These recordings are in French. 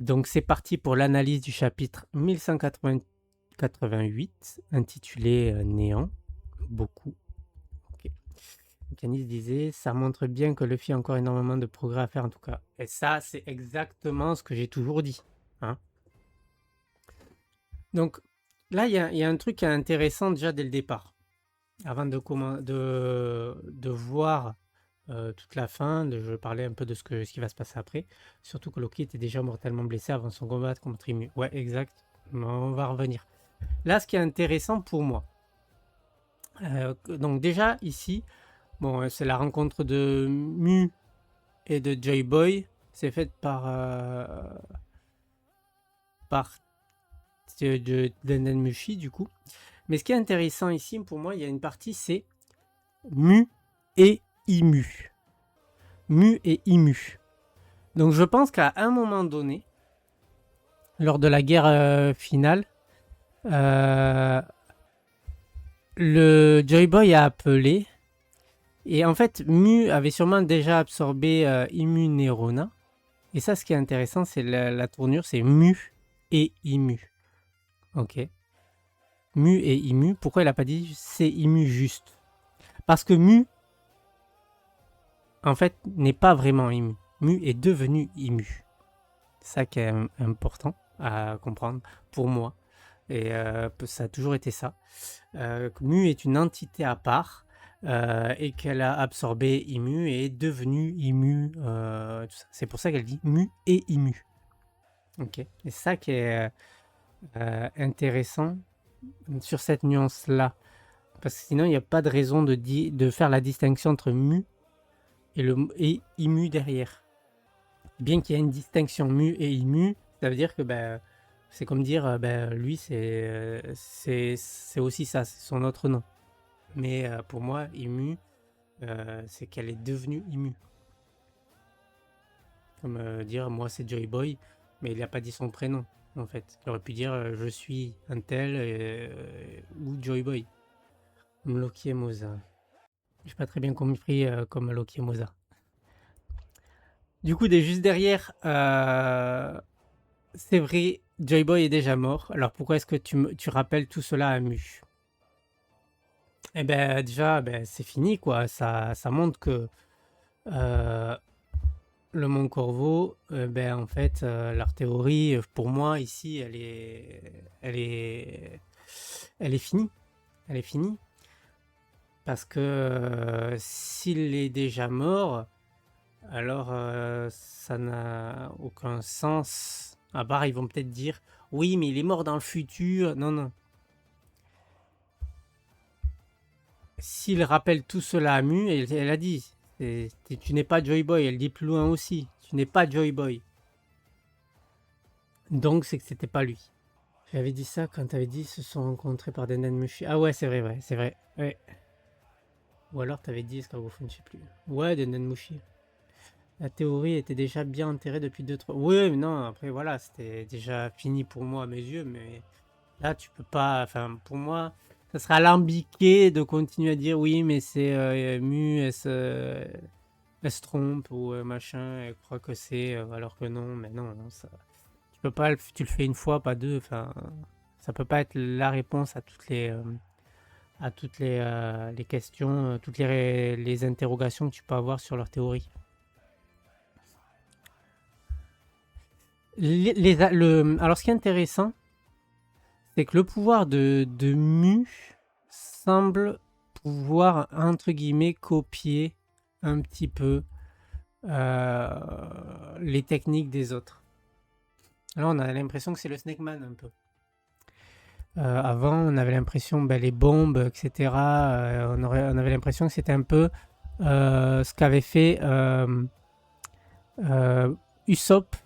Donc c'est parti pour l'analyse du chapitre 1188 intitulé Néant. Beaucoup. Ok. Canis disait, ça montre bien que Luffy a encore énormément de progrès à faire en tout cas. Et ça, c'est exactement ce que j'ai toujours dit. Hein. Donc là, il y a un truc qui est intéressant déjà dès le départ. Avant de voir toute la fin, je parlais un peu de ce qui va se passer après. Surtout que Loki était déjà mortellement blessé avant son combat contre Ymue. Ouais, exact. Mais on va revenir. Là, ce qui est intéressant pour moi, donc déjà ici, bon, c'est la rencontre de Mu et de Joy Boy. C'est fait par Denden Mushi du coup. Mais ce qui est intéressant ici, pour moi, il y a une partie, c'est Mu et Imu. Mu et Imu. Donc je pense qu'à un moment donné, lors de la guerre finale, euh, le Joy Boy a appelé. Et en fait, Mu avait sûrement déjà absorbé Imu Nerona. Et ça, ce qui est intéressant, c'est la tournure, c'est Mu et Imu. Ok. Mu et Imu. Pourquoi il n'a pas dit c'est Imu juste? Parce que Mu, en fait, n'est pas vraiment Imu. Mu est devenu Imu. C'est ça qui est important à comprendre pour moi. Et ça a toujours été ça. Mu est une entité à part et qu'elle a absorbé Imu et est devenue Imu. C'est pour ça qu'elle dit Mu et Imu. Ok. Et c'est ça qui est intéressant sur cette nuance-là. Parce que sinon, il n'y a pas de raison de faire la distinction entre Mu et Imu derrière. Bien qu'il y ait une distinction Mu et Imu, ça veut dire que c'est comme dire lui, c'est aussi ça, c'est son autre nom. Mais pour moi, Imu, c'est qu'elle est devenue Imu. Comme dire moi c'est Joy Boy, mais il n'a pas dit son prénom en fait. Il aurait pu dire je suis un tel ou Joy Boy. Comme Loki et Moza. J'ai pas très bien compris comme Loki et Moza. Du coup, juste derrière, c'est vrai, Joy Boy est déjà mort. Alors pourquoi est-ce que tu rappelles tout cela à Mu? Eh ben déjà, c'est fini quoi. Ça montre que euh, le Mont Corvo, en fait, leur théorie, pour moi ici, elle est finie. Elle est finie parce que s'il est déjà mort, alors ça n'a aucun sens. À part, ils vont peut-être dire, oui, mais il est mort dans le futur. Non, non. S'il rappelle tout cela à Mu, elle a dit, tu n'es pas Joy Boy. Elle dit plus loin aussi, tu n'es pas Joy Boy. Donc c'est que c'était pas lui. J'avais dit ça quand t'avais dit se sont rencontrés par Denden Mushi. Ah ouais, c'est vrai, ouais, c'est vrai. Ouais. Ou alors t'avais dit Escargofon, je sais plus. Ouais, Denden Mushi. La théorie était déjà bien enterrée depuis 2-3. Oui, mais non, après voilà, c'était déjà fini pour moi à mes yeux, mais là tu peux pas. Enfin, pour moi, ça serait alambiqué de continuer à dire oui, mais c'est Mu, elle se trompe ou machin, elle croit que c'est, alors que non, mais non, non, ça, tu peux pas, tu le fais une fois, pas deux, enfin, ça peut pas être la réponse à toutes les questions, toutes les interrogations que tu peux avoir sur leur théorie. Alors, ce qui est intéressant, c'est que le pouvoir de Mu semble pouvoir, entre guillemets, copier un petit peu les techniques des autres. Là, on a l'impression que c'est le Snake Man un peu. Avant, on avait l'impression, les bombes, etc. On avait l'impression que c'était un peu ce qu'avait fait Usopp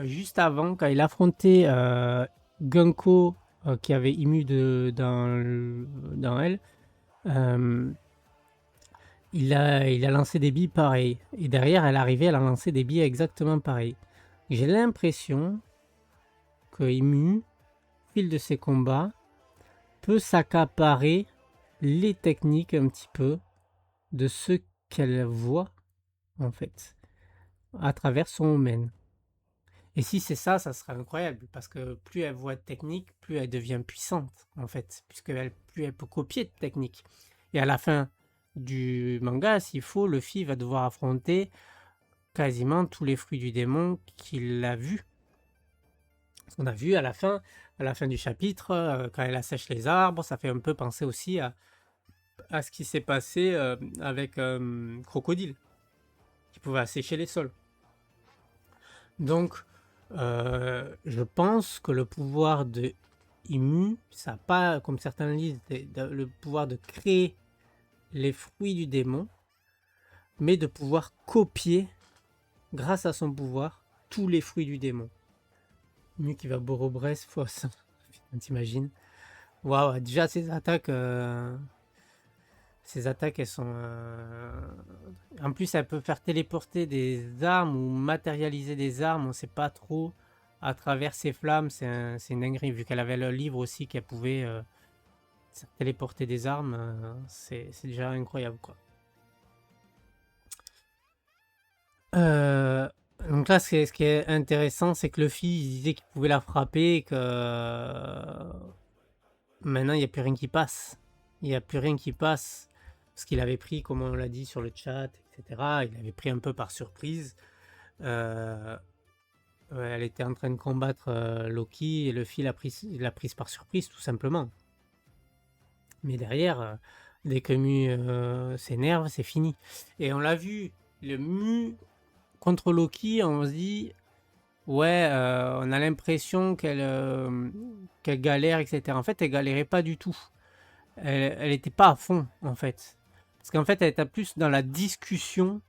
juste avant, quand il affrontait Gunko, qui avait ému dans elle. Euh, il a lancé des billes pareilles. Et derrière, elle arrivait, elle a lancé des billes exactement pareilles. J'ai l'impression que Imu, au fil de ses combats, peut s'accaparer les techniques un petit peu de ce qu'elle voit, en fait, à travers son Omen. Et si c'est ça, ça serait incroyable, parce que plus elle voit de technique, plus elle devient puissante, en fait, plus elle peut copier de technique. Et à la fin du manga, s'il faut, Luffy va devoir affronter quasiment tous les fruits du démon qu'il a vus. Parce qu'on a vu à la fin du chapitre, quand elle assèche les arbres, ça fait un peu penser aussi à ce qui s'est passé avec Crocodile, qui pouvait assécher les sols. Donc, je pense que le pouvoir de Imu, ça n'a pas, comme certains disent, le pouvoir de créer les fruits du démon, mais de pouvoir copier, grâce à son pouvoir, tous les fruits du démon. Imu qui va Boro-Bresse, t'imagines? Waouh, déjà ces attaques, elles sont. En plus, elle peut faire téléporter des armes ou matérialiser des armes, on ne sait pas trop. À travers ses flammes, c'est une dinguerie. Vu qu'elle avait le livre aussi qu'elle pouvait téléporter des armes, c'est déjà incroyable, quoi. Donc là, ce qui est intéressant, c'est que Luffy il disait qu'il pouvait la frapper et que maintenant, il n'y a plus rien qui passe. Il n'y a plus rien qui passe. Parce qu'il avait pris, comme on l'a dit sur le chat, etc., il avait pris un peu par surprise. Elle était en train de combattre Loki et Luffy l'a prise par surprise, tout simplement. Mais derrière, dès que Mu s'énerve, c'est fini. Et on l'a vu, le Mu contre Loki, on se dit, ouais, on a l'impression qu'elle galère, etc. En fait, elle galérait pas du tout. Elle était pas à fond, en fait. Parce qu'en fait, elle était plus dans la discussion.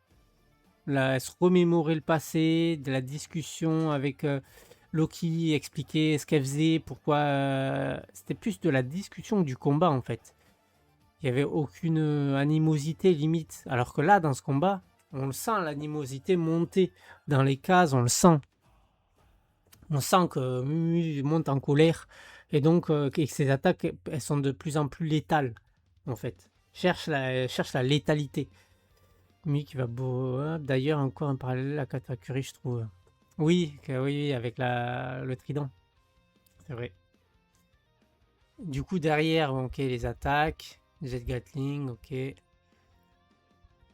Là, elle se remémorait le passé, de la discussion avec Loki, expliquer ce qu'elle faisait, pourquoi. C'était plus de la discussion du combat, en fait. Il n'y avait aucune animosité limite. Alors que là, dans ce combat, on le sent, l'animosité monter dans les cases, on le sent. On sent que Mu monte en colère et donc que ses attaques, elles sont de plus en plus létales, en fait. Cherche la létalité. Mu qui va beau. D'ailleurs, encore un parallèle à Katakuri, je trouve. Oui, oui, avec le trident. C'est vrai. Du coup, derrière, ok, les attaques. Jet Gatling, ok.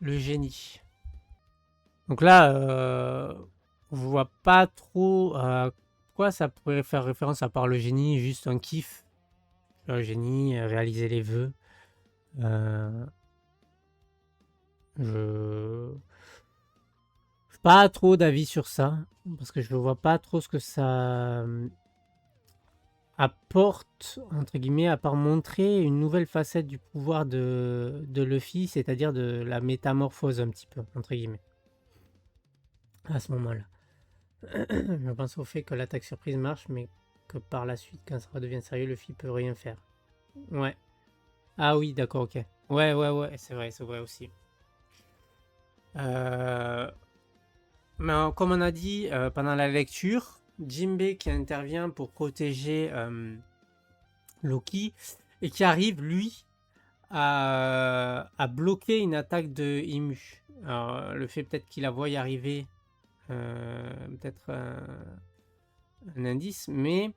Le génie. Donc là, on voit pas trop à quoi ça pourrait faire référence à part le génie, juste un kiff. Le génie, réaliser les vœux. Je pas trop d'avis sur ça, parce que je ne vois pas trop ce que ça apporte, entre guillemets, à part montrer une nouvelle facette du pouvoir de Luffy, c'est-à-dire de la métamorphose un petit peu, entre guillemets, à ce moment-là. Je pense au fait que l'attaque surprise marche, mais que par la suite, quand ça redevient sérieux, Luffy peut rien faire. Ouais. Ah oui, d'accord, ok. Ouais, c'est vrai aussi. Mais comme on a dit pendant la lecture, Jinbei qui intervient pour protéger Loki et qui arrive, lui, à bloquer une attaque de Imu. Alors, le fait peut-être qu'il la voie y arriver, peut-être un indice, mais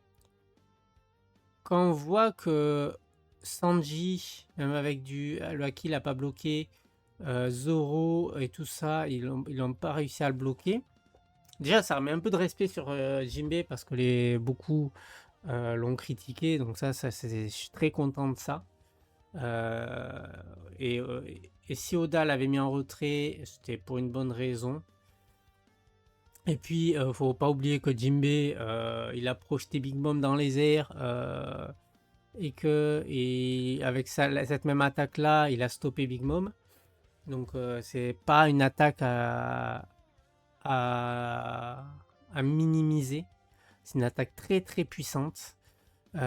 quand on voit que Sanji, même avec le haki, l'a pas bloqué, Zoro et tout ça, ils n'ont pas réussi à le bloquer. Déjà, ça remet un peu de respect sur Jinbei parce que beaucoup l'ont critiqué, donc ça je suis très content de ça. Et si Oda l'avait mis en retrait, c'était pour une bonne raison. Et puis, faut pas oublier que Jinbei, il a projeté Big Mom dans les airs et avec cette même attaque-là, il a stoppé Big Mom. Donc, c'est pas une attaque à minimiser. C'est une attaque très très puissante. Et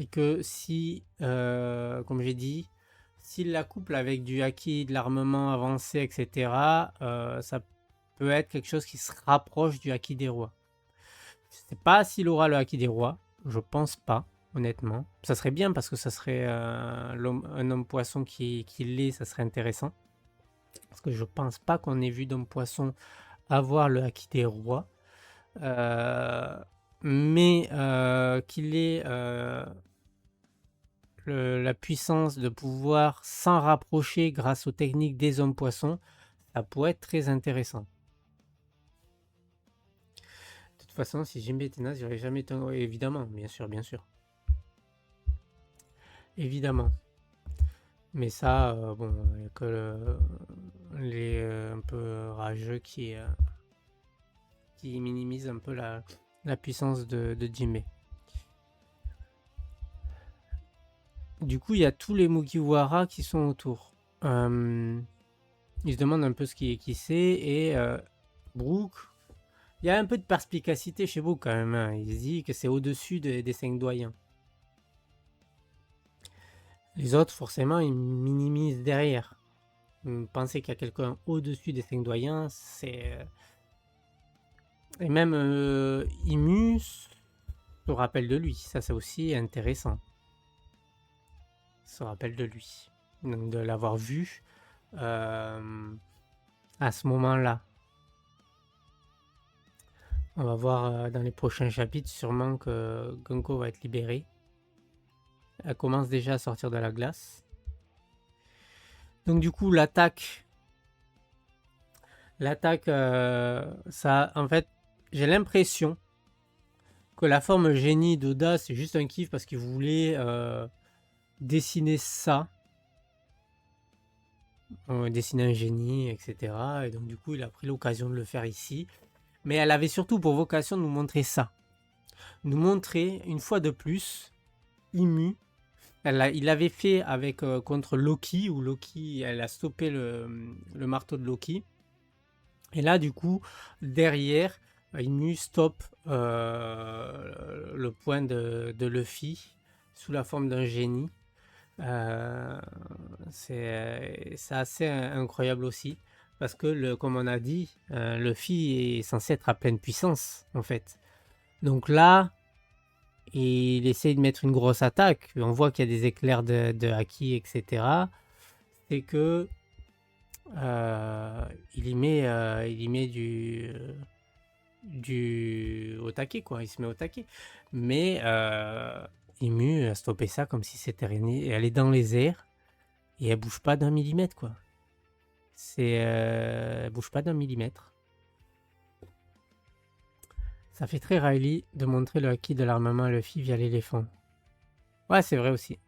que si, comme j'ai dit, s'il la couple avec du haki, de l'armement avancé, etc., ça peut être quelque chose qui se rapproche du haki des rois. Je sais pas s'il aura le haki des rois, je pense pas, honnêtement. Ça serait bien parce que ça serait un homme poisson qui l'est, ça serait intéressant. Parce que je pense pas qu'on ait vu d'homme poisson avoir le haki des rois. euh, mais qu'il ait la puissance de pouvoir s'en rapprocher grâce aux techniques des hommes poissons, ça pourrait être très intéressant. De toute façon, si Jinbe était naze, j'aurais jamais été... Évidemment, bien sûr, bien sûr. Évidemment. Mais ça, bon, il n'y a que les un peu rageux qui minimisent un peu la puissance de Jinbe. Du coup, il y a tous les Mugiwara qui sont autour. Ils se demandent un peu ce qui c'est, et Brook, il y a un peu de perspicacité chez Brook quand même. Hein. Il se dit que c'est au-dessus des 5 doyens. Les autres, forcément, ils minimisent derrière. Penser qu'il y a quelqu'un au-dessus des 5 doyens, c'est... Et même Imu se rappelle de lui. Ça, c'est aussi intéressant. Se rappelle de lui. Donc, de l'avoir vu à ce moment-là. On va voir dans les prochains chapitres sûrement que Gonko va être libérée. Elle commence déjà à sortir de la glace. Donc du coup, l'attaque, ça, en fait, j'ai l'impression que la forme génie d'Oda, c'est juste un kiff parce qu'il voulait dessiner ça. Dessiner un génie, etc. Et donc du coup, il a pris l'occasion de le faire ici. Mais elle avait surtout pour vocation de nous montrer ça. Nous montrer, une fois de plus, Imu. Il l'avait fait avec contre Loki, où Loki, elle a stoppé le marteau de Loki. Et là, du coup, derrière, Imu stoppe le point de Luffy sous la forme d'un génie. C'est assez incroyable aussi. Parce que, comme on a dit, Luffy est censé être à pleine puissance, en fait. Donc là, il essaye de mettre une grosse attaque. On voit qu'il y a des éclairs de haki, etc. C'est que il y met du au taquet, quoi. Il se met au taquet. Mais Imu a stoppé ça comme si c'était rien. Elle est dans les airs et elle bouge pas d'un millimètre, quoi. Elle bouge pas d'un millimètre. Ça fait très Riley de montrer le haki de l'armement à Luffy via l'éléphant. Ouais, c'est vrai aussi.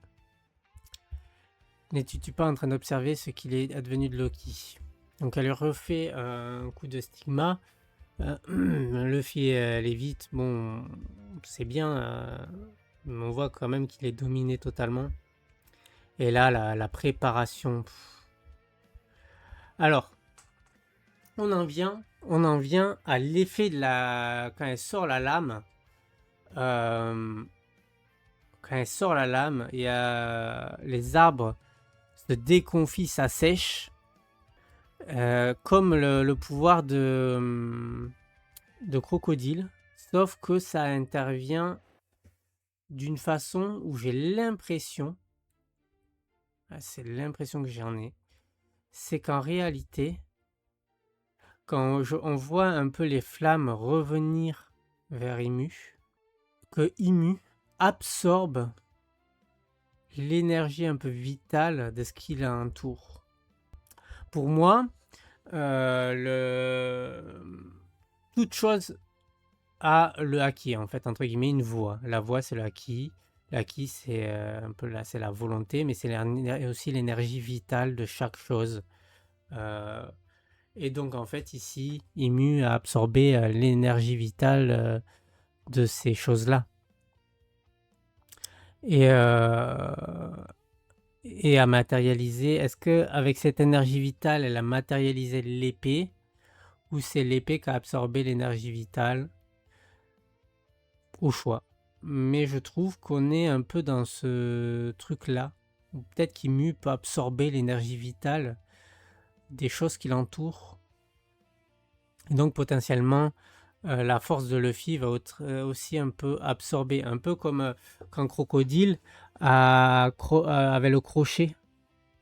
N'es-tu pas en train d'observer ce qu'il est advenu de Loki? Donc elle refait un coup de stigma. Luffy l'évite. Bon, c'est bien. Mais on voit quand même qu'il est dominé totalement. Et là, la préparation. Alors, on en vient à l'effet de la... Quand elle sort la lame. Quand elle sort la lame, il y a les arbres se déconfient, s'assèchent. Comme le pouvoir de crocodile, sauf que ça intervient d'une façon où j'ai l'impression, c'est l'impression que j'en ai, c'est qu'en réalité, quand on voit un peu les flammes revenir vers Imu, que Imu absorbe l'énergie un peu vitale de ce qui l'entoure. Pour moi, toute chose a le haki, en fait, entre guillemets, une voix. La voix, c'est le haki. L'haki, c'est un peu là, c'est la volonté, mais c'est aussi l'énergie vitale de chaque chose. Et donc, en fait, ici, Imu a absorbé l'énergie vitale de ces choses-là. Et à matérialiser. Est-ce que avec cette énergie vitale, elle a matérialisé l'épée, ou c'est l'épée qui a absorbé l'énergie vitale? Au choix. Mais je trouve qu'on est un peu dans ce truc-là, où peut-être qu'Imu peut absorber l'énergie vitale des choses qui l'entourent. Et donc potentiellement, la force de Luffy va aussi un peu absorber, un peu comme quand Crocodile avait le crochet.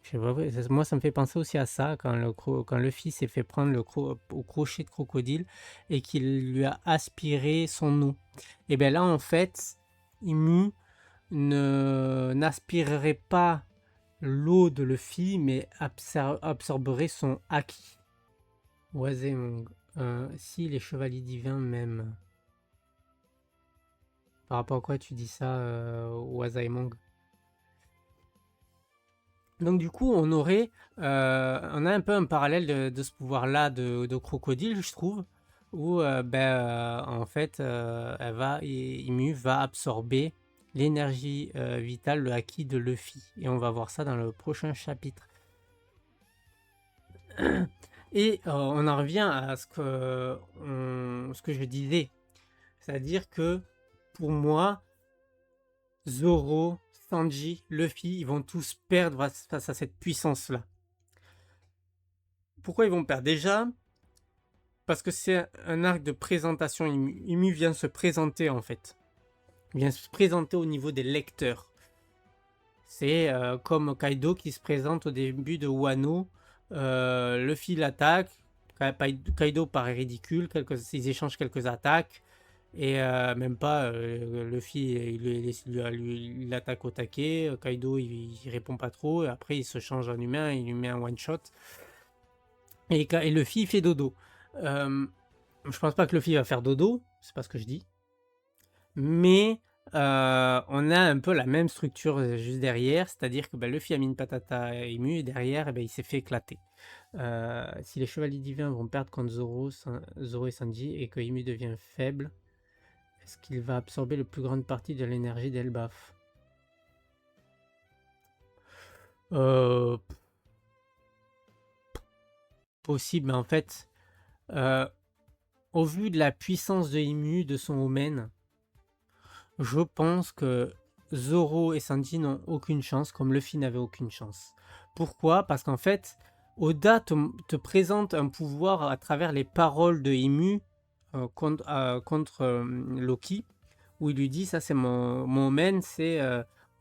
Je sais pas, ouais, moi ça me fait penser aussi à ça quand quand Luffy s'est fait prendre au crochet de crocodile et qu'il lui a aspiré son eau. Et bien là en fait, Imu ne n'aspirerait pas l'eau de Luffy, mais absorberait son haki. Wazemong. Si les chevaliers divins m'aiment. Par rapport à quoi tu dis ça, Wazemong? Donc du coup, on a un peu un parallèle de ce pouvoir-là de crocodile, je trouve, où en fait, Imu va absorber l'énergie vitale, le haki de Luffy. Et on va voir ça dans le prochain chapitre. Et on en revient à ce que je disais. C'est-à-dire que pour moi, Zoro, Sanji, Luffy, ils vont tous perdre face à cette puissance-là. Pourquoi ils vont perdre? Déjà, parce que c'est un arc de présentation. Imu vient se présenter en fait. Il vient se présenter au niveau des lecteurs. C'est comme Kaido qui se présente au début de Wano. Luffy l'attaque. Kaido paraît ridicule. Ils échangent quelques attaques. Et même pas, Luffy il l'attaque au taquet. Kaido il répond pas trop. Et après il se change en humain. Il lui met un one shot. Et Luffy il fait dodo. Je pense pas que Luffy va faire dodo. C'est pas ce que je dis. Mais on a un peu la même structure juste derrière, c'est-à-dire que Luffy a mis une patate à Imu et derrière il s'est fait éclater. Si les chevaliers divins vont perdre contre Zoro et Sanji et que Imu devient faible, est-ce qu'il va absorber la plus grande partie de l'énergie d'Elbaf? Possible, mais en fait, au vu de la puissance de Imu, de son Omen, je pense que Zoro et Sanji n'ont aucune chance, comme Luffy n'avait aucune chance. Pourquoi? Parce qu'en fait, Oda te présente un pouvoir à travers les paroles de Imu contre Loki, où il lui dit, ça c'est mon Omen, c'est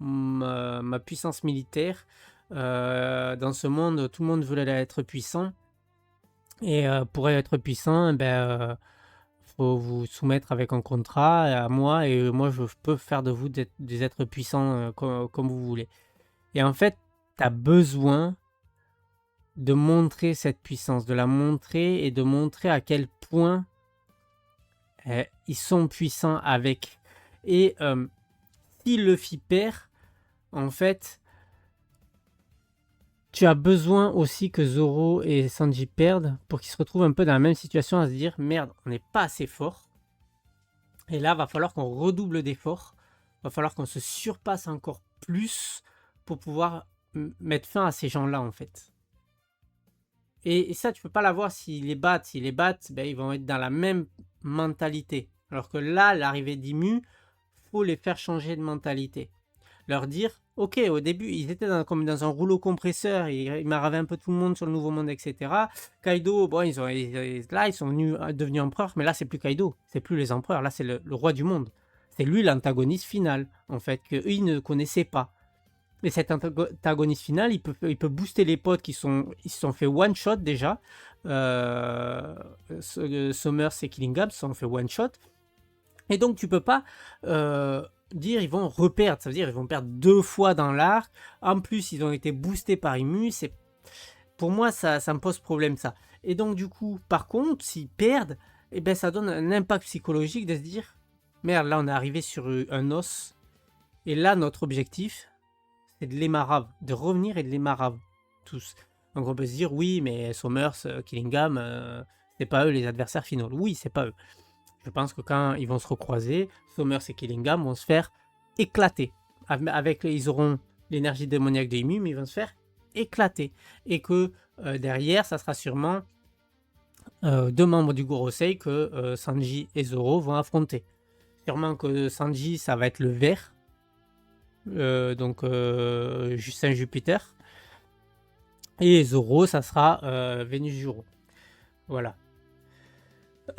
ma puissance militaire. Dans ce monde, tout le monde veut être puissant. Et pour être puissant, faut vous soumettre avec un contrat à moi et moi je peux faire de vous des êtres puissants comme vous voulez. Et en fait, tu as besoin de montrer cette puissance, de la montrer et de montrer à quel point ils sont puissants avec. Et si Luffy perd, en fait, tu as besoin aussi que Zoro et Sanji perdent pour qu'ils se retrouvent un peu dans la même situation à se dire merde, on n'est pas assez fort. Et là, va falloir qu'on redouble d'efforts. Va falloir qu'on se surpasse encore plus pour pouvoir mettre fin à ces gens-là, en fait. Et ça, tu peux pas l'avoir s'ils les battent. S'ils les battent, ils vont être dans la même mentalité. Alors que là, l'arrivée d'Imu, faut les faire changer de mentalité. Leur dire, ok, au début, ils étaient comme dans un rouleau compresseur, ils maravaient un peu tout le monde sur le Nouveau Monde, etc. Kaido, bon, là, ils sont devenus empereurs, mais là, c'est plus Kaido, c'est plus les empereurs, là, c'est le roi du monde. C'est lui l'antagoniste final, en fait, qu'eux, ils ne connaissaient pas. Et cet antagoniste final, il peut booster les potes ils se sont fait one shot déjà. Summers et Killingham se sont fait one shot. Et donc, tu peux pas dire ils vont reperdre. Ça veut dire ils vont perdre 2 fois dans l'arc. En plus, ils ont été boostés par Imu. Pour moi, ça me pose problème, ça. Et donc, du coup, par contre, s'ils perdent, ça donne un impact psychologique de se dire merde, là, on est arrivé sur un os. Et là, notre objectif, c'est de les marave, de revenir et de les marave tous. Donc, on peut se dire oui, mais Summers, Killingham, c'est pas eux les adversaires finaux. Oui, c'est pas eux. Je pense que quand ils vont se recroiser, Summers et Killingham vont se faire éclater. Ils auront l'énergie démoniaque de Imu, mais ils vont se faire éclater. Et que derrière, ça sera sûrement 2 membres du Gorosei que Sanji et Zoro vont affronter. Sûrement que Sanji, ça va être le vert. Donc Saint-Jupiter. Et Zoro, ça sera Vénus Juro. Voilà.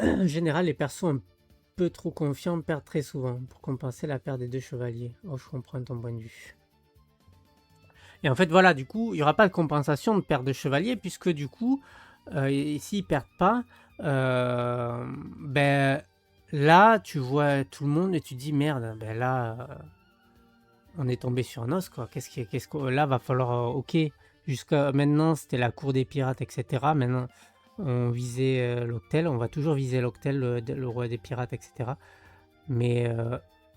En général, les persos un peu trop confiants perdent très souvent pour compenser la perte des 2 chevaliers. Oh, je comprends ton point de vue. Et en fait, voilà, du coup, il n'y aura pas de compensation de perte de chevalier, puisque du coup, s'ils perdent pas, ben là, tu vois tout le monde et tu dis merde, ben là, on est tombé sur un os, quoi. Qu'est-ce que là, va falloir, ok, jusqu'à maintenant, c'était la cour des pirates, etc. Maintenant, on visait l'Octel, on va toujours viser l'Octel, le roi des pirates, etc. Mais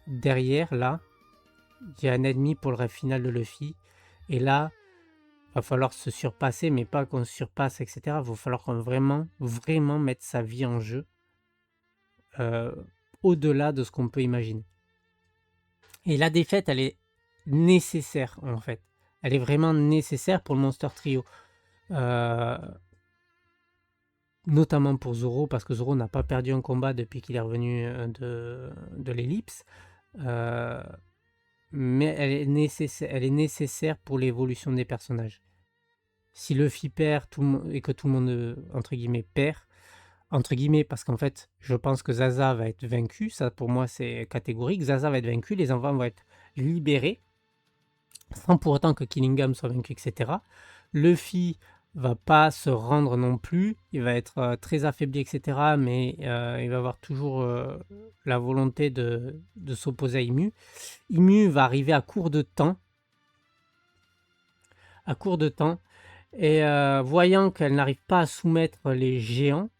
derrière, là, il y a un ennemi pour le rêve final de Luffy. Et là, va falloir se surpasser, mais pas qu'on se surpasse, etc. Il va falloir qu'on vraiment, vraiment mette sa vie en jeu euh, au-delà de ce qu'on peut imaginer. Et la défaite, elle est nécessaire, en fait. Elle est vraiment nécessaire pour le Monster Trio. Euh, Notamment pour Zoro, parce que Zoro n'a pas perdu un combat depuis qu'il est revenu de l'ellipse. Euh, mais elle est nécessaire pour l'évolution des personnages. Si Luffy perd et que tout le monde, entre guillemets, perd, entre guillemets, parce qu'en fait, je pense que Zaza va être vaincu, ça pour moi c'est catégorique, Zaza va être vaincu, les enfants vont être libérés, sans pour autant que Killingham soit vaincu, etc. Luffy va pas se rendre non plus, il va être très affaibli, etc. Mais il va avoir toujours la volonté de s'opposer à Imu. Imu va arriver à court de temps, et voyant qu'elle n'arrive pas à soumettre les géants,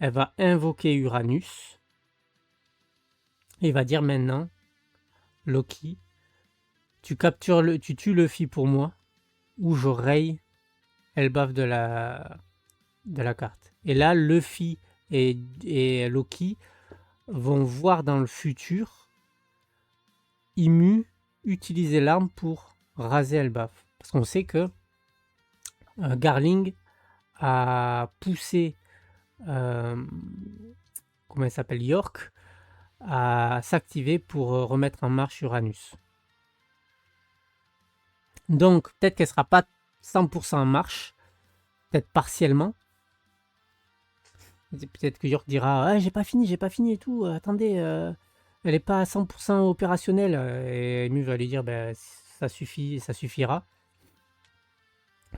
elle va invoquer Uranus et va dire maintenant, Loki, tu tues Luffy pour moi, ou je raye Elbaf de la carte. Et là, Luffy et Loki vont voir dans le futur Imu utiliser l'arme pour raser Elbaf. Parce qu'on sait que Garling a poussé comment il s'appelle, York, à s'activer pour remettre en marche Uranus. Donc, peut-être qu'elle ne sera pas 100% en marche, peut-être partiellement. Peut-être que York dira ah, j'ai pas fini et tout, attendez, elle n'est pas à 100% opérationnelle. Et Mu va lui dire ben, ça suffit, ça suffira.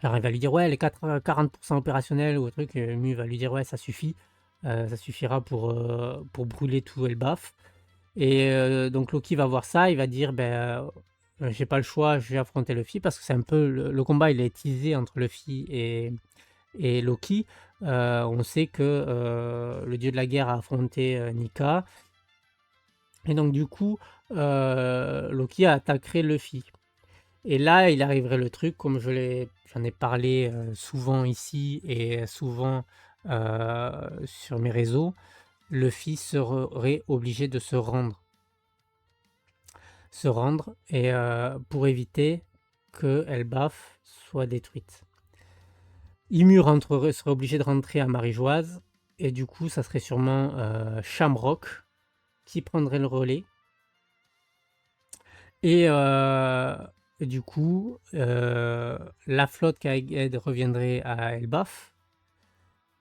Alors, il va lui dire ouais, elle est 40% opérationnelle ou un truc. Et Mu va lui dire ouais, ça suffit, ça suffira pour brûler tout Elbaf. Et donc Loki va voir ça, il va dire ben j'ai pas le choix, je vais affronter Luffy parce que c'est un peu le combat, il est teasé entre Luffy et Loki. On sait que le dieu de la guerre a affronté Nika et donc du coup Loki attaquerait Luffy. Et là, il arriverait le truc, comme j'en ai parlé souvent ici et souvent sur mes réseaux, Luffy serait obligé de se rendre et pour éviter que Elbaf soit détruite. Ymir serait obligé de rentrer à Marie-Joise et du coup ça serait sûrement Shamrock qui prendrait le relais et du coup la flotte Kaeged reviendrait à Elbaf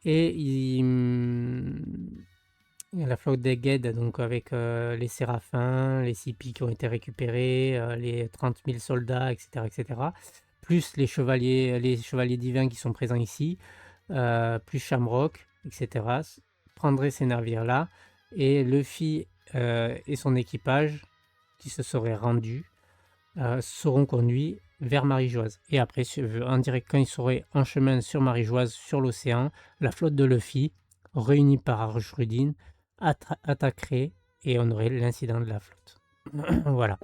et la flotte d'Egged, donc avec les Séraphins, les Sipi qui ont été récupérés, les 30 000 soldats, etc., etc., plus les chevaliers divins qui sont présents ici, plus Shamrock, etc., prendraient ces navires-là, et Luffy et son équipage, qui se seraient rendus, seront conduits vers Marie-Joise. Et après, en direct, quand ils seraient en chemin sur Marie-Joise, sur l'océan, la flotte de Luffy, réunie par Arjrudin, attaquerait et on aurait l'incident de la flotte. Voilà.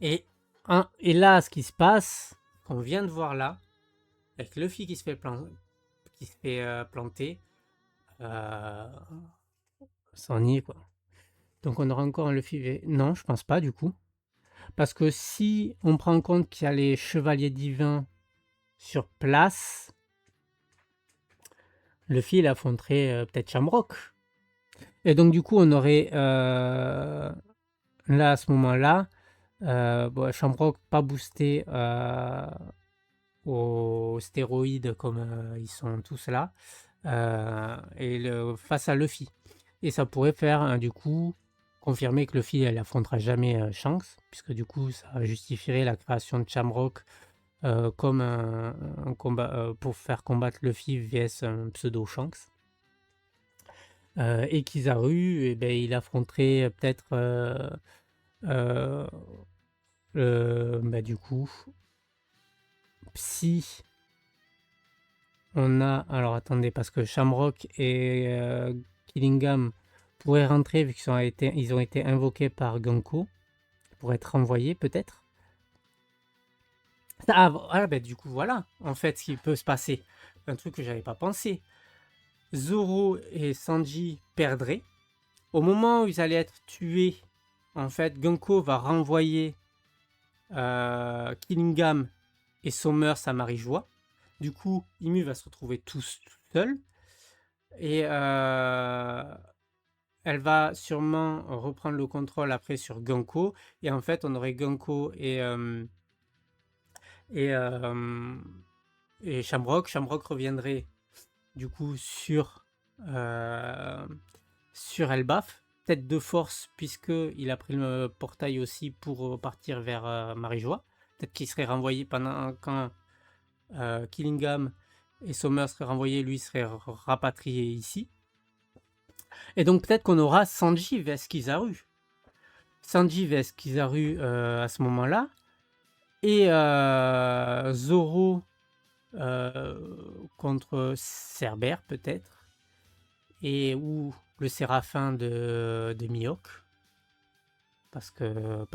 Et, et là, ce qui se passe, qu'on vient de voir là, avec Luffy qui se fait, planter, ça en y est quoi. Donc on aura encore un Luffy Non, je pense pas du coup. Parce que si on prend en compte qu'il y a les chevaliers divins sur place, Luffy il affronterait peut-être Shamrock. Et donc du coup on aurait là à ce moment-là, Shamrock pas boosté aux stéroïdes comme ils sont tous là, face à Luffy. Et ça pourrait faire du coup confirmer que Luffy elle affrontera jamais Shanks, puisque du coup ça justifierait la création de Shamrock comme un combat pour faire combattre Luffy vs un pseudo Shanks. Et Kizaru, eh ben, il affronterait peut-être bah, du coup, si on a... Alors attendez, parce que Shamrock et Killingham pourraient rentrer vu qu'ils ont été invoqués par Gonko, pour être renvoyés peut-être. Ah bah du coup voilà, en fait ce qui peut se passer, un truc que j'avais pas pensé. Zoro et Sanji perdraient. Au moment où ils allaient être tués, en fait Gonko va renvoyer Killingham et Sommers à Marijois. Du coup, Imu va se retrouver tout seul. Et elle va sûrement reprendre le contrôle après sur Gonko. Et en fait, on aurait Gonko et Shamrock. Shamrock reviendrait du coup sur Elbaf. Peut-être de force, puisqu'il a pris le portail aussi pour partir vers Marijois. Peut-être qu'il serait renvoyé pendant quand Killingham et Sommer seraient renvoyés, lui serait rapatrié ici. Et donc peut-être qu'on aura Sanji vs Kizaru. Sanji vs Kizaru à ce moment-là. Et Zoro contre Cerbère peut-être. Et ou le Séraphin de Mihawk. Parce que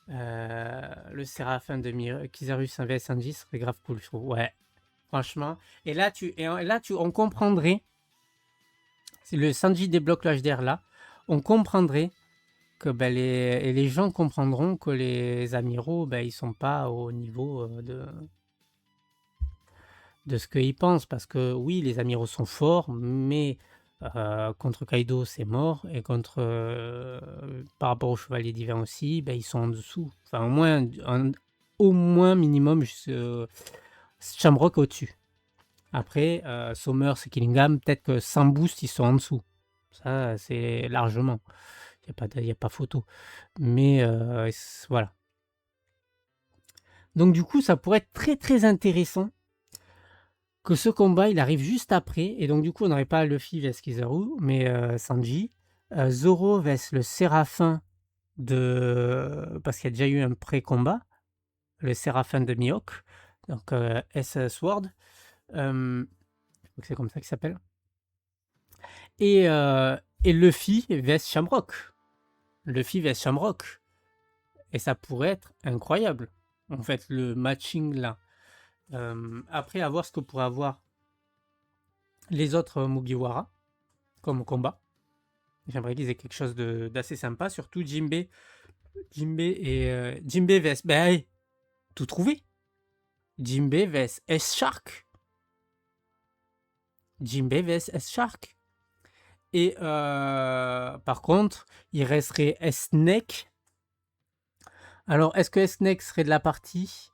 le Séraphin de Kizaru vs Sanji serait grave cool, je trouve. Ouais, franchement. Et là, on comprendrait, si le Sanji débloque l'HDR là, on comprendrait que ben, les gens comprendront que les amiraux, ben, ils sont pas au niveau de ce qu'ils pensent. Parce que oui, les amiraux sont forts, mais contre Kaido, c'est mort. Et par rapport aux chevaliers divins aussi, ben, ils sont en dessous. Enfin, au moins minimum, Shamrock au-dessus. Après, Sommers et Killingham, peut-être que sans boost, ils sont en dessous. Ça, c'est largement. Il n'y a pas photo. Mais voilà. Donc du coup, ça pourrait être très très intéressant que ce combat, il arrive juste après. Et donc du coup, on n'aurait pas Luffy vs Kizaru, mais Sanji. Zoro vs le Séraphin parce qu'il y a déjà eu un pré-combat. Le Séraphin de Mihawk. Donc S-Sword. C'est comme ça qu'il s'appelle. Et Luffy vs Shamrock. Luffy vs Shamrock. Et ça pourrait être incroyable. En fait, le matching là. Après, à voir ce que pourraient avoir les autres Mugiwara comme combat. J'aimerais qu'ils aient quelque chose d'assez sympa. Surtout Jinbei. Jinbei vs... Ben, hey, tout trouvé. Jinbei vs S-Shark. Jinbei vs S-Shark. Et par contre, il resterait S-Snake. Alors, est-ce que S-Snake serait de la partie?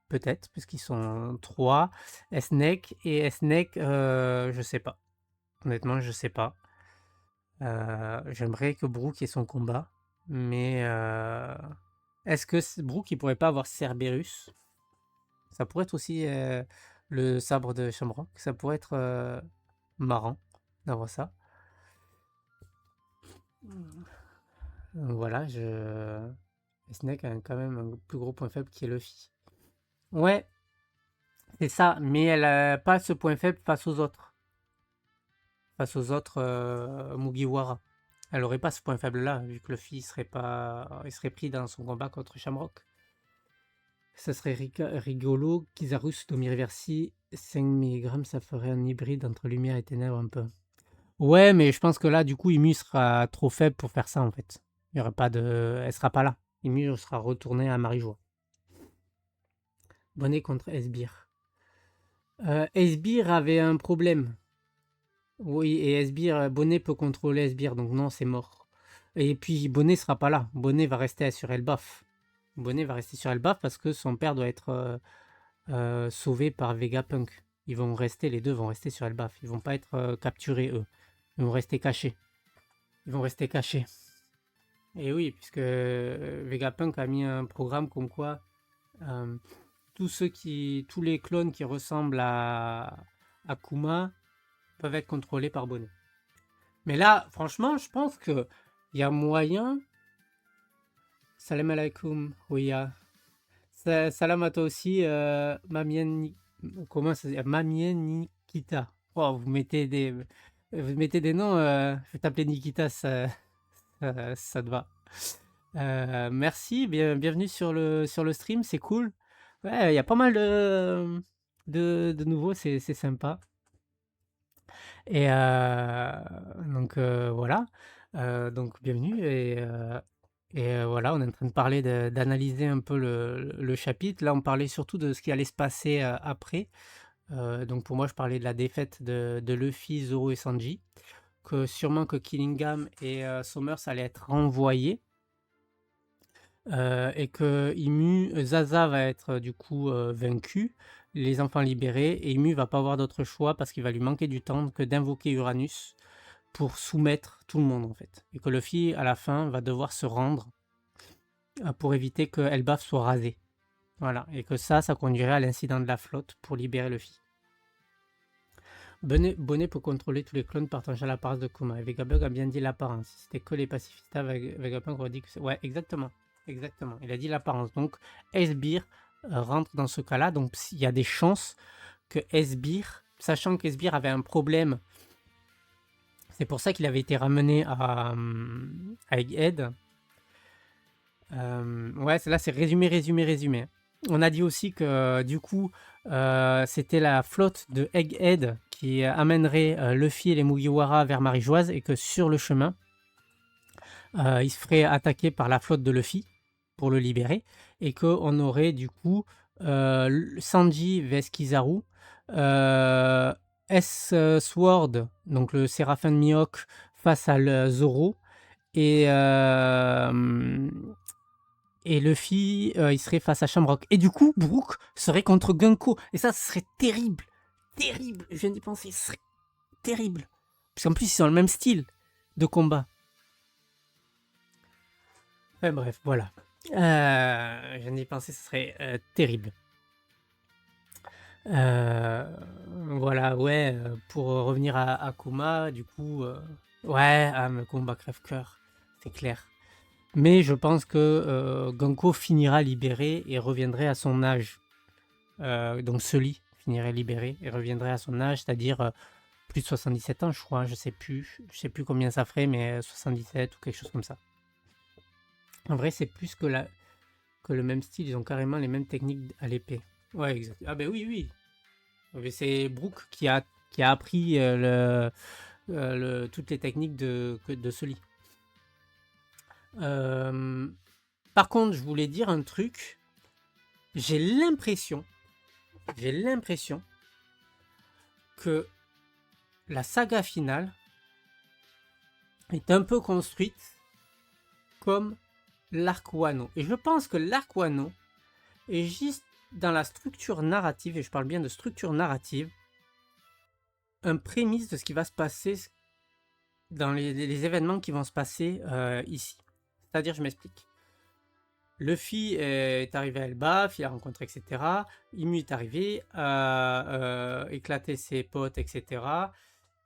Peut-être, puisqu'ils sont 3. S-Snake et S-Snake, je sais pas. Honnêtement, je sais pas. J'aimerais que Brook ait son combat. Mais est-ce que Brook, il pourrait pas avoir Cerberus? Ça pourrait être aussi le sabre de Shamrock. Ça pourrait être marrant d'avoir ça. Voilà, Snake a quand même un plus gros point faible qui est Luffy. Ouais, c'est ça, mais elle a pas ce point faible face aux autres. Face aux autres Mugiwara. Elle aurait pas ce point faible là, vu que Luffy il serait pris dans son combat contre Shamrock. Ça serait rigolo. Kizaru, Domi-Reversi, 5 mg, ça ferait un hybride entre lumière et ténèbres un peu. Ouais, mais je pense que là, du coup, Imu sera trop faible pour faire ça en fait. Il y aura pas de. Elle sera pas là. Imu sera retournée à Marijois. Bonnet contre Esbir. Esbir avait un problème. Oui, et Esbir, Bonnet peut contrôler Esbir, donc non, c'est mort. Et puis Bonnet sera pas là. Bonnet va rester sur Elbaf. Bonnet va rester sur Elbaf parce que son père doit être sauvé par Vegapunk. Les deux vont rester sur Elbaf. Ils vont pas être capturés, eux. Ils vont rester cachés. Ils vont rester cachés. Et oui, puisque Vegapunk a mis un programme comme quoi euh, tous les clones qui ressemblent à Kuma peuvent être contrôlés par Bonnet. Mais là, franchement, je pense que il y a moyen. Salam alaikum, Ouya. Salam à toi aussi, comment ça se dit? Mamien Nikita. Oh, vous mettez des noms, je vais t'appeler Nikita, ça te va. Merci, bienvenue sur le stream, c'est cool. Ouais, il y a pas mal de nouveaux, c'est sympa. Et donc voilà, donc bienvenue voilà, on est en train de parler d'analyser un peu le chapitre. Là, on parlait surtout de ce qui allait se passer après. Donc pour moi, je parlais de la défaite de Luffy, Zoro et Sanji, que sûrement que Killingham et Somers allaient être renvoyés. Et que Zaza va être du coup vaincu, les enfants libérés, et Imu va pas avoir d'autre choix parce qu'il va lui manquer du temps que d'invoquer Uranus pour soumettre tout le monde en fait. Et que Luffy à la fin va devoir se rendre pour éviter que Elbaf soit rasé. Voilà, et que ça conduirait à l'incident de la flotte pour libérer Luffy. Bonnet peut contrôler tous les clones partageant l'apparence de Kuma. Et Vegapunk a bien dit l'apparence. Si c'était que les pacifistes, Vegapunk aurait dit que c'est... Ouais, exactement. Exactement. Il a dit l'apparence. Donc, Esbir rentre dans ce cas-là. Donc, il y a des chances que Esbir, sachant qu'Esbir avait un problème, c'est pour ça qu'il avait été ramené à Egghead. Ouais, là, c'est résumé. On a dit aussi que, du coup, c'était la flotte de Egghead qui amènerait Luffy et les Mugiwara vers Marijoise et que sur le chemin, il se ferait attaquer par la flotte de Luffy pour le libérer et qu'on aurait du coup Sanji vs Kizaru, S-Sword, donc le Séraphin de Mihawk face à Zoro et Luffy, il serait face à Shamrock. Et du coup, Brook serait contre Gunko. Et ça, ce serait terrible. Terrible. Je viens d'y penser. Ce serait terrible. Parce qu'en plus, ils sont dans le même style de combat. Enfin, bref, voilà. Je viens d'y penser, ce serait terrible. Voilà, ouais. Pour revenir à Akuma, du coup... ouais, le combat crève-cœur. C'est clair. Mais je pense que Gunko finira libéré et reviendrait à son âge. Donc Sully finirait libéré et reviendrait à son âge, c'est-à-dire plus de 77 ans, je crois. Je sais plus combien ça ferait, mais 77 ou quelque chose comme ça. En vrai, c'est plus que le même style. Ils ont carrément les mêmes techniques à l'épée. Ouais, exact. Ah ben oui. Mais c'est Brook qui a appris toutes les techniques de Sully. Par contre, je voulais dire un truc. J'ai l'impression que la saga finale est un peu construite comme l'arc Wano. Et je pense que l'arc Wano est juste dans la structure narrative, et je parle bien de structure narrative, un prémisse de ce qui va se passer dans les événements qui vont se passer ici. C'est-à-dire, je m'explique. Luffy est arrivé à Elbaf, il a rencontré, etc. Imu est arrivé, a éclaté ses potes, etc.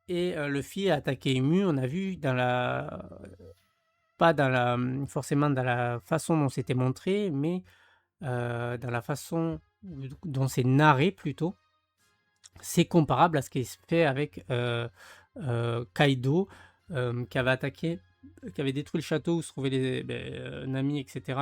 Et Luffy a attaqué Imu, on a vu pas forcément dans la façon dont c'était montré, mais dans la façon dont c'est narré plutôt. C'est comparable à ce qui se fait avec Kaido, qui avait détruit le château où se trouvaient Nami, etc.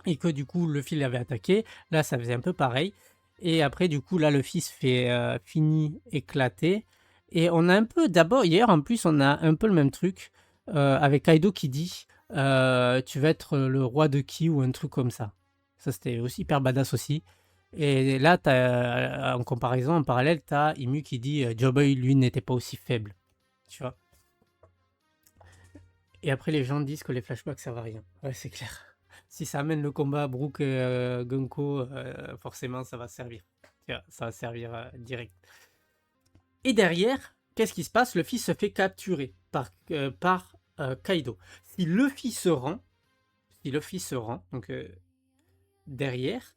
Et que du coup Luffy l'avait attaqué. Là, ça faisait un peu pareil. Et après, du coup, là, Luffy se fait fini éclater. Et on a un peu, d'abord, hier en plus, on a un peu le même truc avec Kaido qui dit tu vas être le roi de qui ou un truc comme ça. Ça, c'était aussi hyper badass aussi. Et là, en comparaison, en parallèle, tu as Imu qui dit Joboy, lui, n'était pas aussi faible. Tu vois. Et après, les gens disent que les flashbacks servent à rien. Ouais, c'est clair. Si ça amène le combat Brook Gunko, forcément, ça va servir. Ça va servir direct. Et derrière, qu'est-ce qui se passe? Le fils se fait capturer. par Kaido. Si Luffy se rend, donc derrière,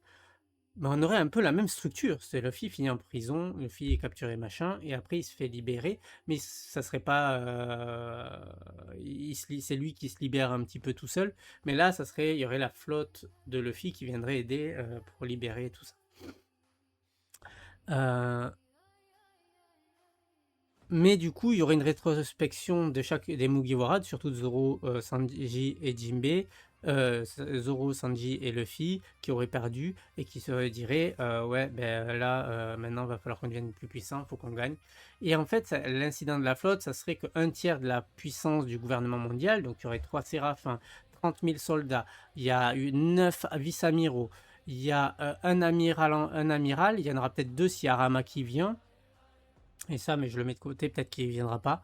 ben, on aurait un peu la même structure. C'est Luffy finit en prison, Luffy est capturé machin, et après il se fait libérer, mais ça serait pas, c'est lui qui se libère un petit peu tout seul. Mais là, il y aurait la flotte de Luffy qui viendrait aider pour libérer tout ça. Mais du coup, il y aurait une rétrospection de chaque des Mugiwara, surtout de Zoro, Sanji et Jinbei, Zoro, Sanji et Luffy, qui auraient perdu et qui se diraient ouais, ben là, maintenant, il va falloir qu'on devienne plus puissant, il faut qu'on gagne. Et en fait, l'incident de la flotte, ça serait qu'un tiers de la puissance du gouvernement mondial, donc il y aurait 3 séraphins, 30 000 soldats, il y a eu 9 vice-amiraux, il y a un amiral, il y en aura peut-être 2 si Aramaki vient. Et ça, mais je le mets de côté, peut-être qu'il ne viendra pas.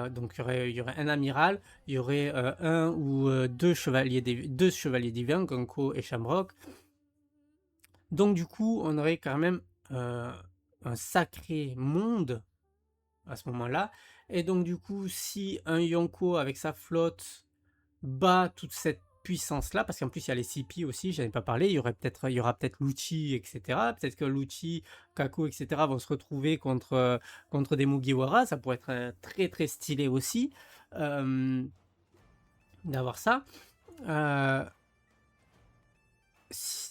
Donc il y aurait un amiral, il y aurait un ou deux chevaliers divins, Gonko et Shamrock. Donc du coup, on aurait quand même un sacré monde à ce moment-là. Et donc du coup, si un Yonko avec sa flotte bat toute cette puissance-là, parce qu'en plus il y a les CP aussi, je n'en ai pas parlé, il y aura peut-être Lucci, etc. Peut-être que Lucci, Kaku, etc. vont se retrouver contre des Mugiwara, ça pourrait être très très stylé aussi d'avoir ça.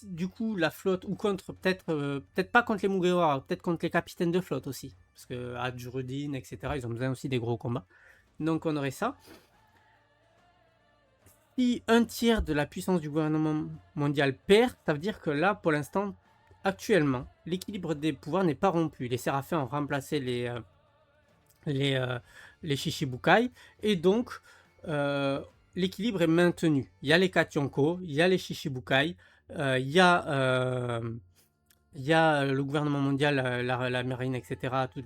Du coup, la flotte, ou contre, peut-être pas contre les Mugiwara, peut-être contre les capitaines de flotte aussi, parce que Adjurudin, etc., ils ont besoin aussi des gros combats. Donc on aurait ça. Si un tiers de la puissance du gouvernement mondial perd, ça veut dire que là, pour l'instant, actuellement, l'équilibre des pouvoirs n'est pas rompu. Les séraphins ont remplacé les Shichibukai, et donc l'équilibre est maintenu. Il y a les Kationko, il y a les Shichibukai, il y a le gouvernement mondial, la marine, etc. Tout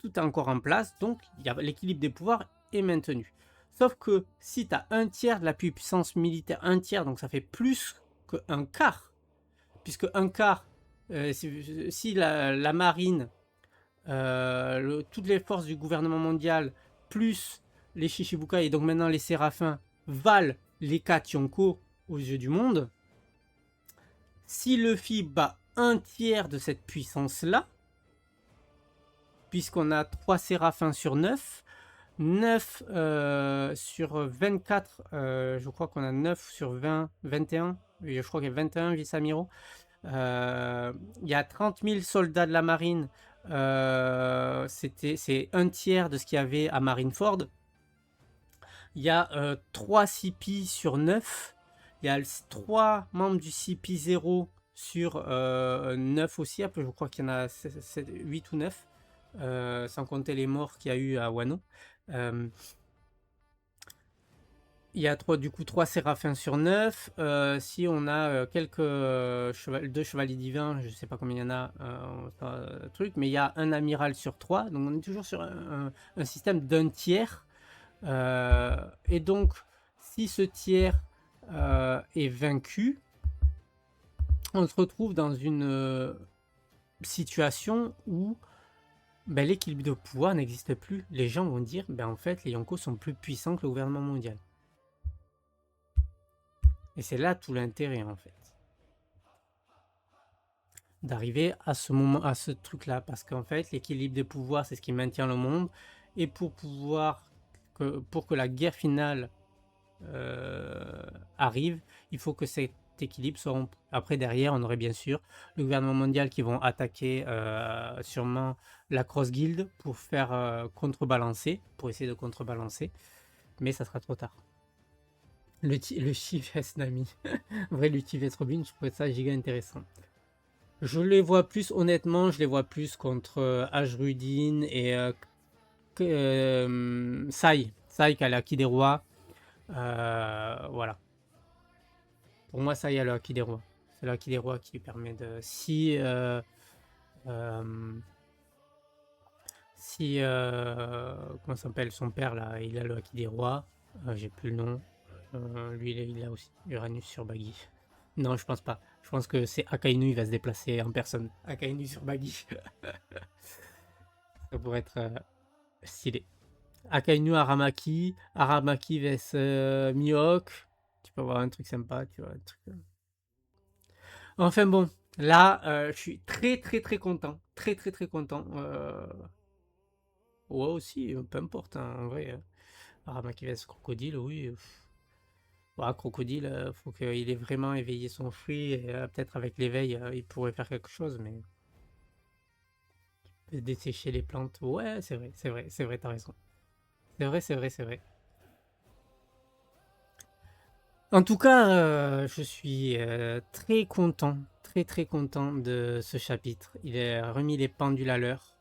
est encore en place, donc l'équilibre des pouvoirs est maintenu. Sauf que si tu as un tiers de la puissance militaire, un tiers, donc ça fait plus qu'un quart, puisque un quart, si la marine, toutes les forces du gouvernement mondial, plus les Shichibukai, et donc maintenant les séraphins, valent les 4 Yonko aux yeux du monde, si Luffy bat un tiers de cette puissance-là, puisqu'on a 3 séraphins sur 9, 9 sur 24, je crois qu'on a 9 sur 20, 21, je crois qu'il y a 21 vice-amiraux. Il y a 30 000 soldats de la marine, c'est un tiers de ce qu'il y avait à Marineford. Il y a 3 CP sur 9, il y a 3 membres du CP0 sur 9 aussi, après je crois qu'il y en a 8 ou 9. Sans compter les morts qu'il y a eu à Wano. Il y a du coup 3 séraphins sur 9. Si on a deux chevaliers divins, je ne sais pas combien il y en a, mais il y a un amiral sur 3. Donc on est toujours sur un système d'un tiers. Et donc, si ce tiers est vaincu, on se retrouve dans une situation où l'équilibre de pouvoir n'existe plus. Les gens vont dire, en fait, les Yonko sont plus puissants que le gouvernement mondial. Et c'est là tout l'intérêt, en fait, d'arriver à ce truc-là. Parce qu'en fait, l'équilibre des pouvoirs, c'est ce qui maintient le monde. Et pour que la guerre finale arrive, il faut que cet équilibre soit rompu. Après, derrière, on aurait bien sûr le gouvernement mondial qui vont attaquer sûrement la Cross Guild pour faire contrebalancer, pour essayer de contrebalancer, mais ça sera trop tard. Le Chivès Nami, vrai, le Chivès Robin, je trouvais ça giga intéressant. Je les vois plus, honnêtement, je les vois plus contre Ajrudin et Sai qui a l'acquis des rois. Voilà. Pour moi, Sai a le acquis des rois. C'est le acquis des rois qui lui permet de. Si comment s'appelle son père là, il a le acquis des rois. J'ai plus le nom. Lui, il a aussi Uranus sur Baggy. Non, je pense pas. Je pense que c'est Akainu, il va se déplacer en personne. Akainu sur Baggy. Ça pourrait être stylé. Akainu Aramaki, Aramaki vs Mihawk. Tu peux avoir un truc sympa, tu vois. Un truc, Enfin bon, là, je suis très très très content. Très très très content. Ouais, aussi, peu importe, hein, en vrai. Aramaki vs Crocodile, oui. Ouais, Crocodile, faut qu'il ait vraiment éveillé son fruit. Et peut-être avec l'éveil, il pourrait faire quelque chose, mais dessécher les plantes. Ouais, c'est vrai, c'est vrai, c'est vrai, t'as raison. C'est vrai, c'est vrai, c'est vrai. En tout cas, je suis très content, très très content de ce chapitre. Il a remis les pendules à l'heure.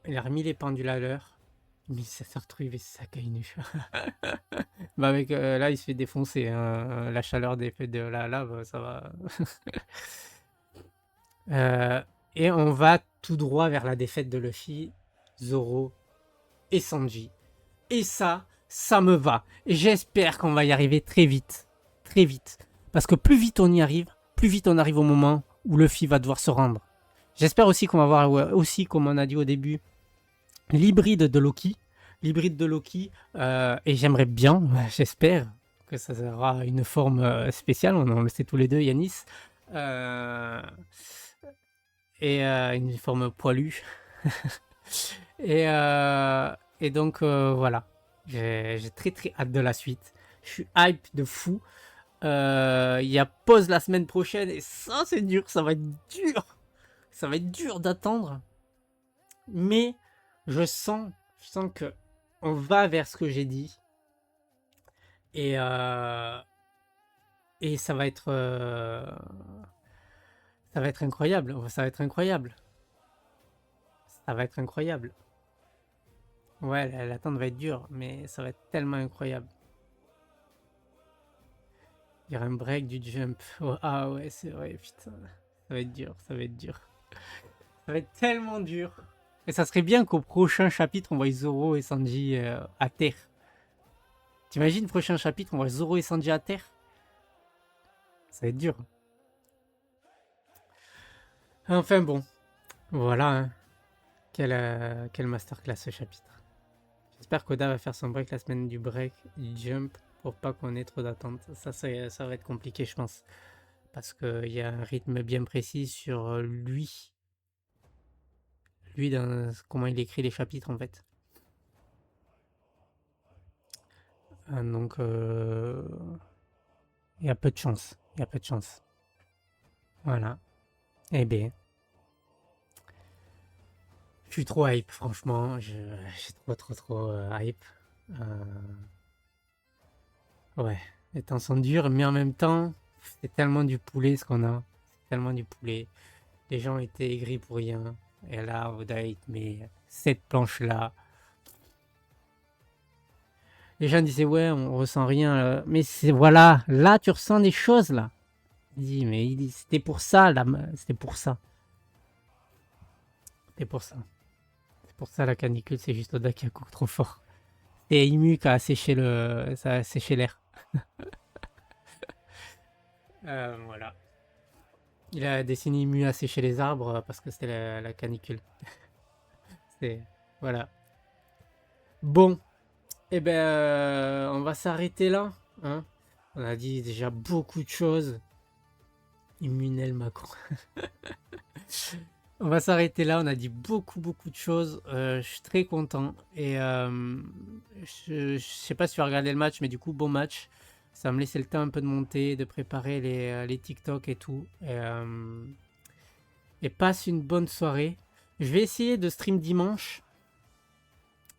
Il a remis les pendules à l'heure. Mais ça s'est retrouvé Sakainu. Bah avec, là, il se fait défoncer, hein. La chaleur de la lave, ça va. Et on va tout droit vers la défaite de Luffy, Zoro et Sanji. Et ça me va. Et j'espère qu'on va y arriver très vite. Très vite. Parce que plus vite on y arrive, plus vite on arrive au moment où Luffy va devoir se rendre. J'espère aussi qu'on va voir, aussi, comme on a dit au début, l'hybride de Loki. L'hybride de Loki. Et j'aimerais bien, j'espère, que ça sera une forme spéciale. On le sait tous les deux, Yanis. Et une forme poilue. Et donc, voilà. J'ai très très hâte de la suite. Je suis hype de fou. Il y a pause la semaine prochaine et ça c'est dur, ça va être dur. Ça va être dur d'attendre. Mais je sens que on va vers ce que j'ai dit. Et, et ça va être incroyable. Ça va être incroyable. Ça va être incroyable. Ouais, l'attente va être dure, mais ça va être tellement incroyable. Il y aura un break du jump. Oh, ah ouais, c'est vrai, putain. Ça va être dur, ça va être dur. Ça va être tellement dur. Et ça serait bien qu'au prochain chapitre, on voit Zoro et Sanji à terre. T'imagines, prochain chapitre, on voit Zoro et Sanji à terre? Ça va être dur. Enfin bon, voilà. Hein. Quel masterclass ce chapitre. J'espère qu'Oda va faire son break la semaine du break, du jump, pour pas qu'on ait trop d'attentes. Ça va être compliqué, je pense. Parce qu'il y a un rythme bien précis sur lui. Lui, dans comment il écrit les chapitres, en fait. Donc, il y a peu de chance. Il y a peu de chance. Voilà. Eh bien. Je suis trop hype, franchement. J'ai trop hype. Euh, ouais. Les temps sont durs, mais en même temps, c'est tellement du poulet ce qu'on a. C'est tellement du poulet. Les gens étaient aigris pour rien. Et là, Oda, il te met cette planche-là. Les gens disaient, ouais, on ressent rien. Mais c'est, voilà, là, tu ressens des choses, là. Il dit, mais c'était pour ça, là. C'était pour ça. C'était pour ça. C'est pour ça, la canicule, c'est juste Oda qui a couru trop fort. C'est Imu qui a séché ça a séché l'air. Voilà. Il a dessiné Imu à sécher les arbres parce que c'était la canicule. C'est, voilà. Bon, eh ben, on va s'arrêter là. Hein. On a dit déjà beaucoup de choses. Immunel Macron. On va s'arrêter là. On a dit beaucoup de choses. Je suis très content. Et je sais pas si tu as regardé le match, mais du coup, bon match. Ça me laissait le temps un peu de monter, de préparer les TikTok et tout. Et passe une bonne soirée. Je vais essayer de stream dimanche.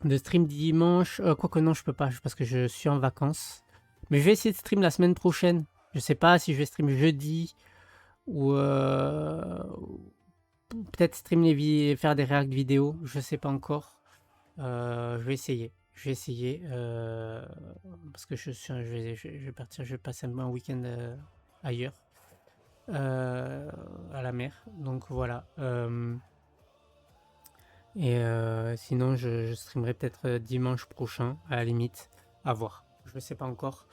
Quoique non, je peux pas parce que je suis en vacances. Mais je vais essayer de stream la semaine prochaine. Je sais pas si je vais stream jeudi ou peut-être stream faire des réacts vidéo. Je sais pas encore. Je vais essayer. Parce que je vais partir. Je vais passer un week-end ailleurs. À la mer. Donc voilà. Et sinon, je streamerai peut-être dimanche prochain, à la limite. À voir. Je ne sais pas encore.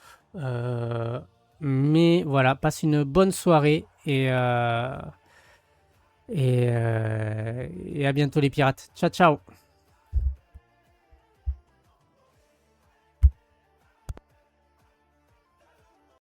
Mais voilà, passe une bonne soirée et à bientôt les pirates. Ciao, ciao!